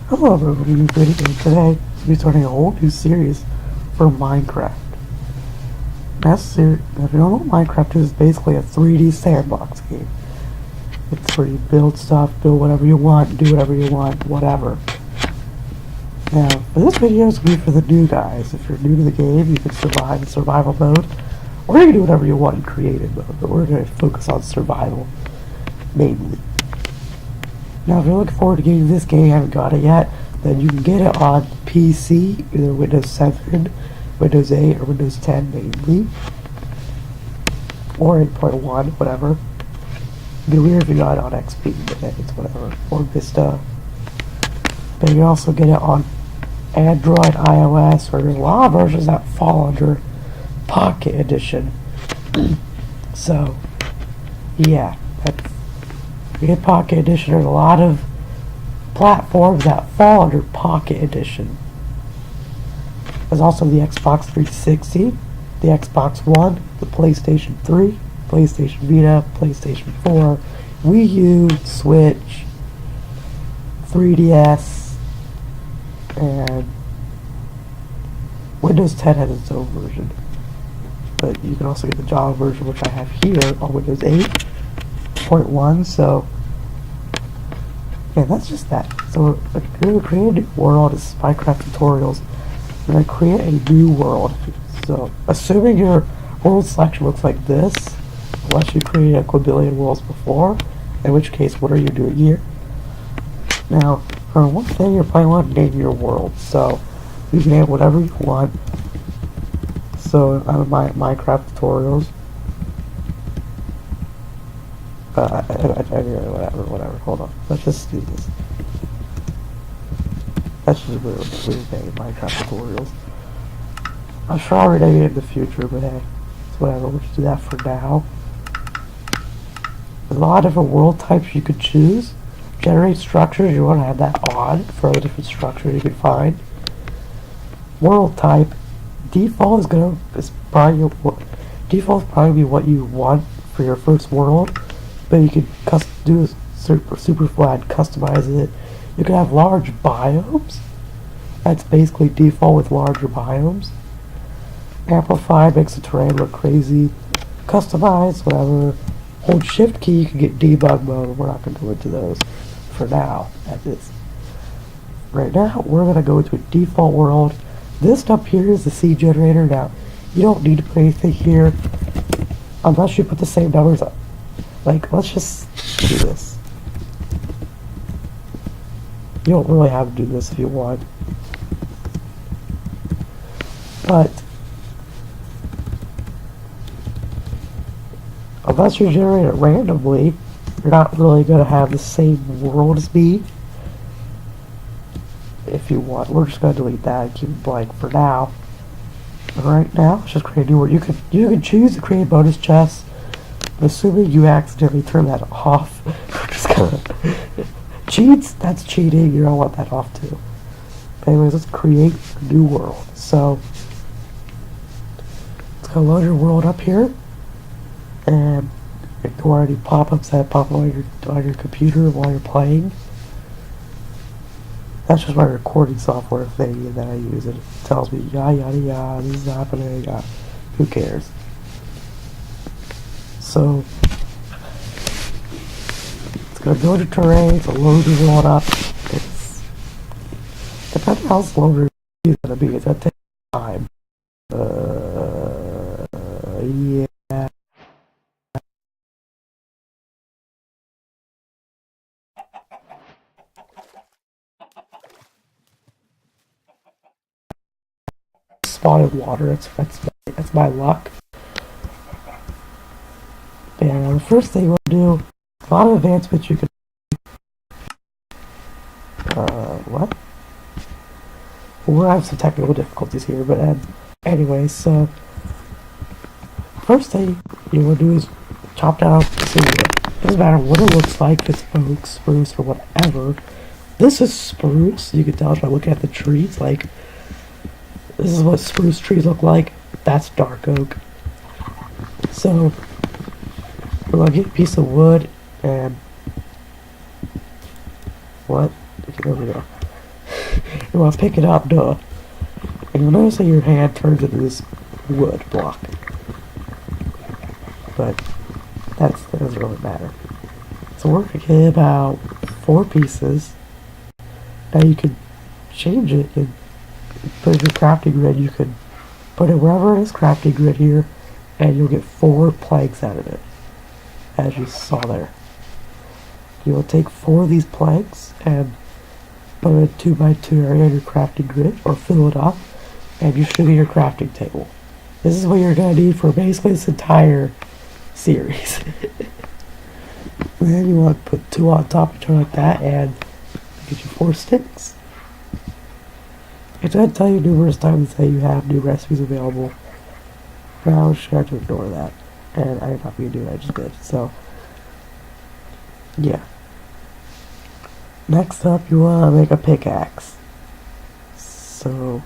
Hello everyone, new video. Today we'll be starting a whole new series for Minecraft. If you don't know what Minecraft is, basically a 3D sandbox game. It's where you build stuff, build whatever you want, do whatever you want, whatever. Now, for this video, it's going to be for the new guys. If you're new to the game, you can survive in survival mode, or you can do whatever you want in creative mode, but we're going to focus on survival, mainly. Now, if you're looking forward to getting this game, you haven't got it yet, then you can get it on PC, either Windows 7, Windows 8, or Windows 10 mainly, or 8.1, whatever. It'd be weird if you got it on XP, but it's whatever, or Vista. But you can also get it on Android, iOS, or there's a lot of versions that fall under Pocket Edition. So, yeah, that's... You get Pocket Edition, there's a lot of platforms that fall under Pocket Edition. There's also the Xbox 360, the Xbox One, the PlayStation 3, PlayStation Vita, PlayStation 4, Wii U, Switch, 3DS, and Windows 10 has its own version. But you can also get the Java version, which I have here on Windows 8.1, so yeah, that's just that. So we're going to create a new world. This is Minecraft tutorials. We're going to create a new world. So assuming your world selection looks like this, unless you created a quadrillion worlds before, in which case, what are you doing here? Now, for one thing, you're probably want to name your world. So you can name whatever you want. So out of my Minecraft tutorials, whatever, hold on. Let's just do this. That's just weird thing in Minecraft tutorials. I'm sure I'll rename it in the future, but hey, it's whatever, we'll just do that for now. There's a lot of different world types you could choose. Generate structures, you want to have that on for all the different structures you can find. World type, default is probably be what you want for your first world. But you can do super flat, customize it. You can have large biomes. That's basically default with larger biomes. Amplify makes the terrain look crazy. Customize, whatever. Hold shift key, you can get debug mode. We're not going to go into those for now. That is. Right now, we're going to go into a default world. This up here is the seed generator. Now, you don't need to put anything here unless you put the same numbers up. Like, let's just do this. You don't really have to do this if you want. But unless you generate it randomly, you're not really going to have the same world as me. If you want, we're just going to delete that and keep it blank for now. But right now, let's just create a new world. You can choose to create bonus chests. Assuming you accidentally turn that off, we're just gonna cheats. That's cheating. You don't want that off too. But anyways, let's create a new world. So let's go load your world up here, and ignore any pop-ups that pop up on your computer while you're playing. That's just my recording software thing that I use. It tells me yada yada, this is happening. Who cares? So it's gonna build your terrain, to load your world up. It's depending on how slow it's gonna be. It's gonna take time. Yeah. Spotted water. That's my luck. And the first thing we'll do, a lot of advancements you can. What? We'll have some technical difficulties here, but anyway, so first thing you will do is chop down. So it doesn't matter what it looks like, if it's oak, spruce, or whatever. This is spruce. You can tell by looking at the trees. Like, this is what spruce trees look like. That's dark oak. So we're gonna get a piece of wood and what? Okay, there we go. You want to pick it up, duh. And you'll notice that your hand turns into this wood block. But that doesn't really matter. So we're going to get about 4 pieces. Now you can change it and put your crafting grid. You can put it wherever it is crafting grid here, and you'll get 4 planks out of it, as you saw there. You will take 4 of these planks and put it in a 2x2 area on your crafting grid, or fill it up, and you should get your crafting table. This is what you're going to need for basically this entire series. And then you want to put 2 on top of each other like that, and get you 4 sticks. It's going to tell you numerous times that you have new recipes available. But I was sure to ignore that, and I'm not going to do what I just did. So, yeah. Next up, you want to make a pickaxe. So,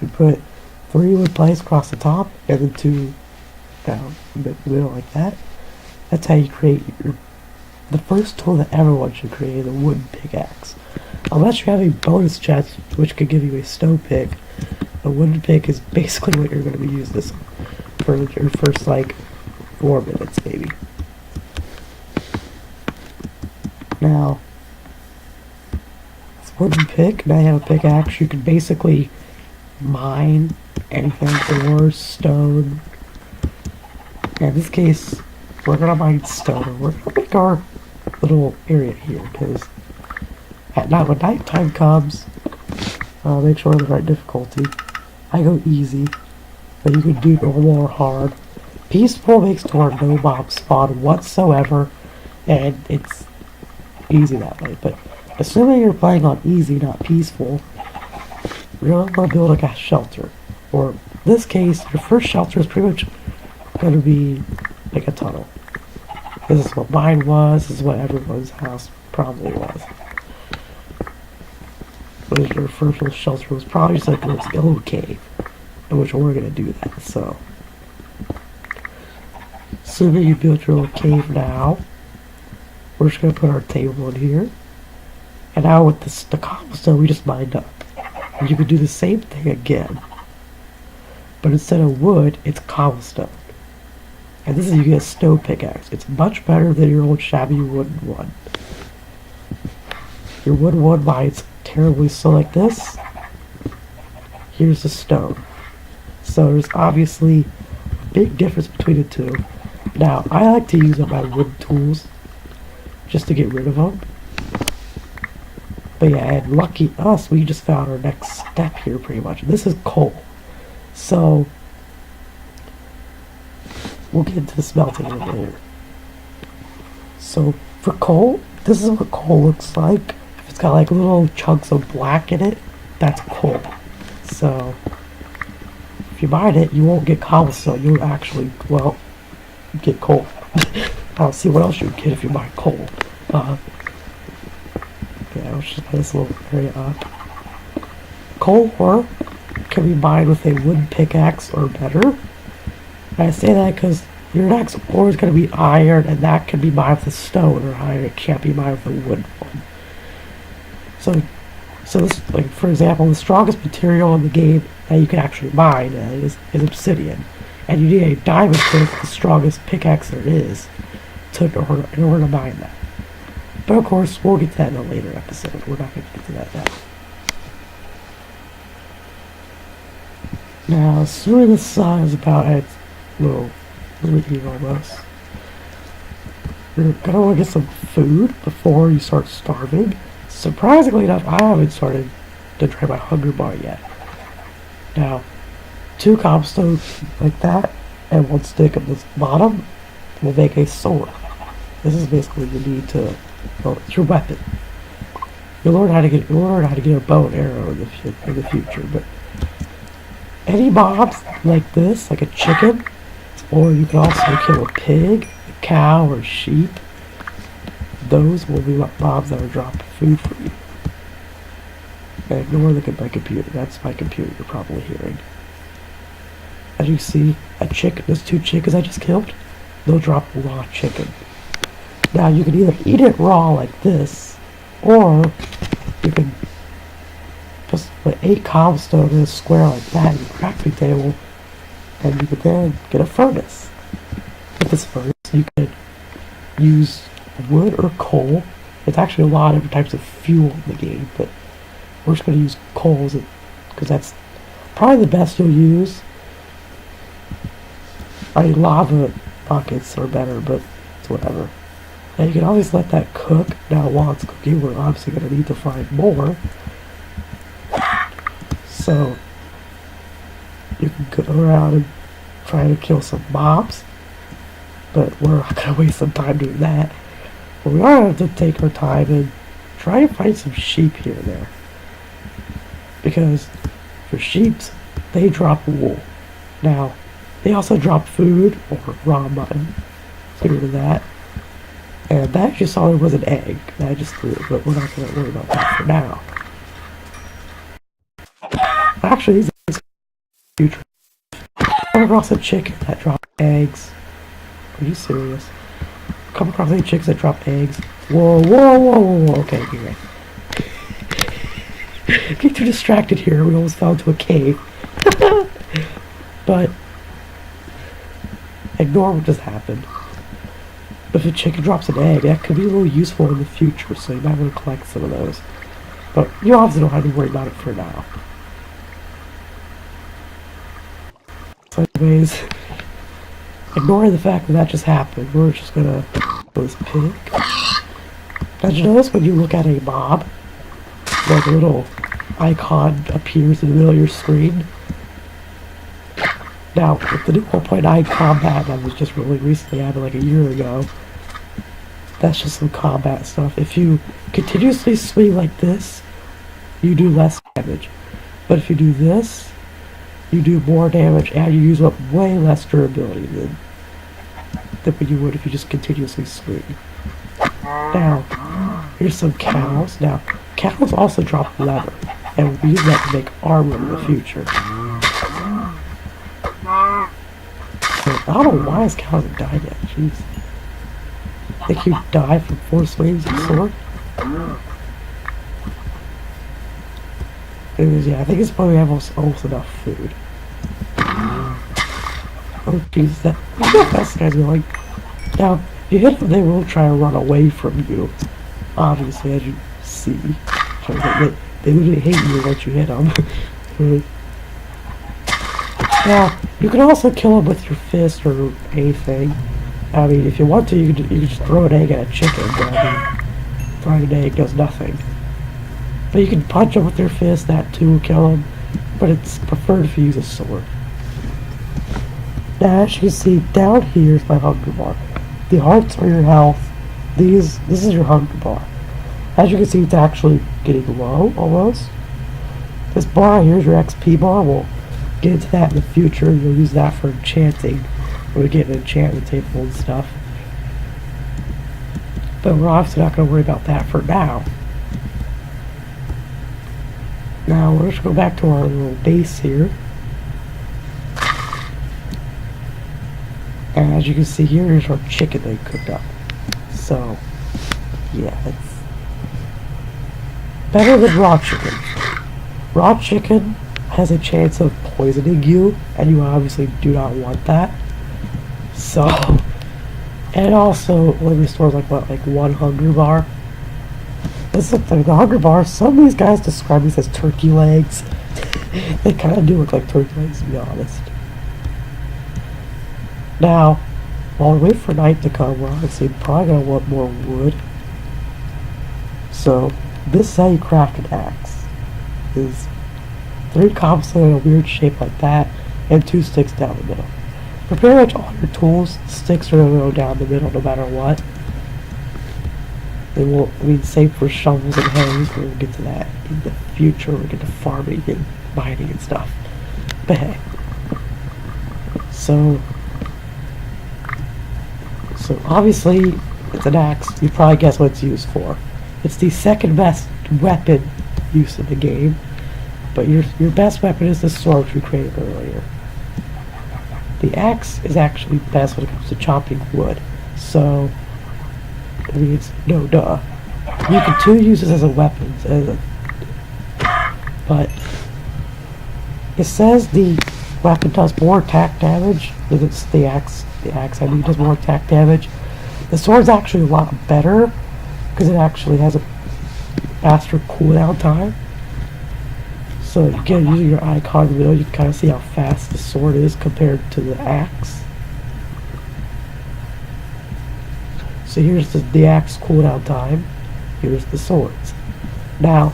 you put 3 wood planks across the top, and then 2 down the middle like that. That's how you create the first tool that everyone should create, a wooden pickaxe. Unless you have a bonus chest, which could give you a stone pick, a wooden pick is basically what you're going to be using this for your first, like, 4 minutes, maybe. Now, this wooden pick, now you have a pickaxe, you can basically mine anything, ore, stone. In this case, we're going to mine stone. We're going to make our little area here, because at night, when nighttime comes, make sure the right difficulty. I go easy, but you can do normal or hard. Peaceful makes to where no mobs spawn whatsoever, and it's easy that way. But assuming you're playing on easy, not peaceful, you're going to build like a shelter. Or in this case, your first shelter is pretty much going to be like a tunnel. This is what mine was, this is what everyone's house probably was. But your first little shelter was probably just like a little cave, in which we're going to do that. So, assuming you built your little cave now, we're just going to put our table in here. And now with the cobblestone, we just mined up. And you can do the same thing again. But instead of wood, it's cobblestone. And this is you get a stone pickaxe. It's much better than your old shabby wooden one. Your wooden one mines terribly slow like this. Here's the stone. So there's obviously a big difference between the two. Now, I like to use up my wooden tools just to get rid of them. But yeah, and lucky us, we just found our next step here pretty much. This is coal. So, we'll get into the smelting a little later. So, for coal, this is what coal looks like. If it's got like little chunks of black in it, that's coal. So, if you mine it, you won't get cobblestone. You'll actually, well, get coal. I don't see what else you'd get if you mine coal. Yeah, let's just put this little area up. Coal ore can be mined with a wooden pickaxe or better. And I say that because your next ore is going to be iron, and that can be mined with a stone or iron. It can't be mined with a wooden one. So this, like for example, the strongest material in the game that you can actually mine is obsidian, and you need a diamond pick, the strongest pickaxe there is, in order to mine that. But of course, we'll get to that in a later episode. We're not going to get to that now. Now, assuming the sun is about at, well, here almost, you're going to want to get some food before you start starving. Surprisingly enough, I haven't started to try my hunger bar yet. Now, 2 cobblestone like that, and 1 stick at the bottom will make a sword. This is basically what you need to, well, it's your weapon. You'll learn how to get a bow and arrow in the future, but any mobs like this, like a chicken, or you can also kill a pig, a cow, or a sheep. Those will be mobs that are dropping food for you. And ignore my computer. That's my computer you're probably hearing. As you see, a chicken, those 2 chickens I just killed, they'll drop raw chicken. Now you can either eat it raw like this, or you can with 8 cobblestone in a square like that, you crafting table, and you could then get a furnace. With this furnace, you could use wood or coal. It's actually a lot of different types of fuel in the game, but we're just going to use coals because that's probably the best you'll use. I mean, lava buckets are better, but it's whatever. And you can always let that cook. Now, while it's cooking, we're obviously going to need to find more. So, you can go around and try to kill some mobs. But we're not going to waste some time doing that. But we are going to take our time and try and find some sheep here and there. Because for sheep, they drop wool. Now, they also drop food or raw mutton. So get rid of that. And that just saw there was an egg that I just threw, but we're not going to worry about that for now. Actually, these are future. Come across a chicken that dropped eggs. Are you serious? Come across any chickens that drop eggs. Whoa, whoa, whoa, whoa, whoa. Okay, anyway. Get too distracted here. We almost fell into a cave. But ignore what just happened. If a chicken drops an egg, that could be a little useful in the future, so you might want to collect some of those. But you obviously don't have to worry about it for now. So anyways, ignoring the fact that just happened, we're just gonna go this pig. Did you notice when you look at a mob, like a little icon appears in the middle of your screen? Now, with the new 1.9 combat that was just really recently added like a year ago, that's just some combat stuff. If you continuously swing like this, you do less damage. But if you do this, you do more damage and you use up way less durability than what you would if you just continuously swing. Now, here's some cows. Now, cows also drop leather, and we use that to make armor in the future. I don't know why his cow hasn't died yet. Jeez. I think you die from 4 swings of sword. Anyways, yeah, I think it's probably almost enough food. Oh jeez, that's how fast this guy's going. Now, if you hit them, they will try to run away from you. Obviously, as you see. They literally hate you once you hit them. Now, you can also kill them with your fist or anything. I mean, if you want to, you can just throw an egg at a chicken, but I mean, throwing an egg does nothing. But you can punch them with your fist, that too will kill them, but it's preferred if you use a sword. Now, as you can see, down here is my hunger bar. The hearts are your health. This is your hunger bar. As you can see, it's actually getting low, almost. This bar here is your XP bar. We'll get into that in the future. You'll use that for enchanting when we get an enchantment table and stuff. But we're obviously not going to worry about that for now. Now we'll just go back to our little base here. And as you can see here, here's our chicken they cooked up. So, yeah, it's better than raw chicken. Raw chicken has a chance of poisoning you, and you obviously do not want that. So, and also only restores like one hunger bar. This is the hunger bar. Some of these guys describe these as turkey legs. They kind of do look like turkey legs, to be honest. Now, while we wait for night to come, we're obviously probably gonna want more wood. So, this is how you craft an axe. Is 3 cobblestone in a weird shape like that, and 2 sticks down the middle. For pretty much all your tools, sticks are gonna go down the middle no matter what. They will, I mean, save for shovels and hays. We'll get to that in the future. We'll get to farming and mining and stuff. But hey. So obviously, it's an axe. You probably guess what it's used for. It's the second best weapon use in the game. But your best weapon is the sword which we created earlier. The axe is actually best when it comes to chopping wood. So, I mean, it's no duh. You can too use this as a weapon. but it says the weapon does more attack damage. It's the axe. The axe, I mean, does more attack damage. The sword's actually a lot better because it actually has a faster cooldown time. So again, using your icon in the middle, you can kind of see how fast the sword is compared to the axe. So here's the axe cooldown time. Here's the swords. Now,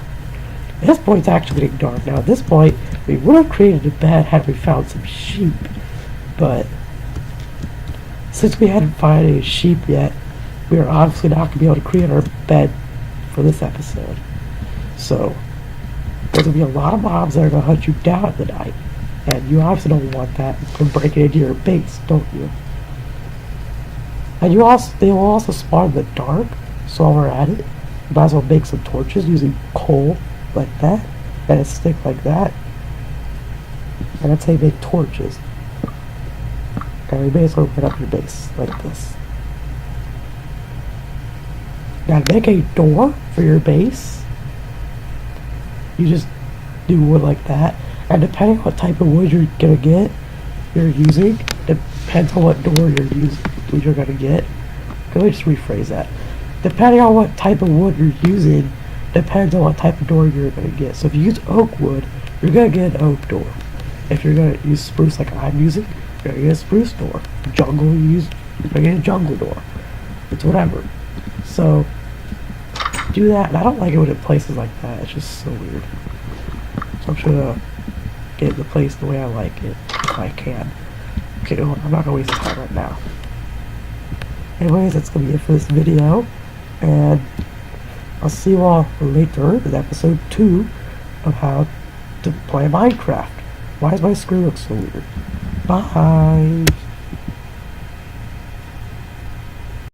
at this point, it's actually getting dark. Now, at this point, we would have created a bed had we found some sheep, but since we hadn't found any sheep yet, we are obviously not going to be able to create our bed for this episode. So, there's going to be a lot of mobs that are going to hunt you down at the night, and you obviously don't want that. You're breaking into your base, don't you? And they will also spawn in the dark, so while we're at it, you might as well make some torches using coal like that, and a stick like that, and that's how you make torches. And you basically open up your base like this. Now to make a door for your base, you just do wood like that, and depending on what type of wood you're using, depends on what door you're gonna get. Let me just rephrase that. Depending on what type of wood you're using, depends on what type of door you're gonna get. So if you use oak wood, you're gonna get an oak door. If you're gonna use spruce like I'm using, you're gonna get a spruce door. Jungle you're gonna get a jungle door. It's whatever. So do that, and I don't like it when it places like that. It's just so weird. So I'm just gonna get the place the way I like it, if I can. Okay, well, I'm not gonna waste time right now. Anyways, that's gonna be it for this video, and I'll see you all later in episode 2 of how to play Minecraft. Why does my screen look so weird? Bye!